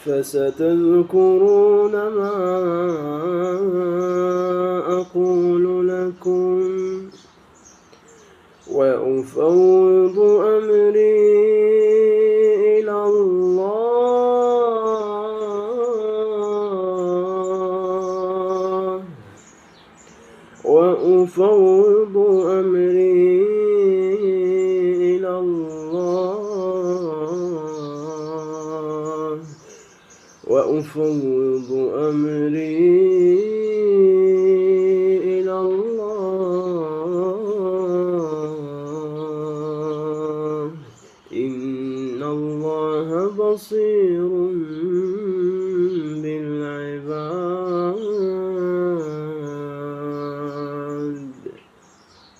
فستذكرون ما أقول لكم وأفوض أمري إلى الله وأفوض أمري إلى الله وأفوض أمري إلى الله إن الله بصير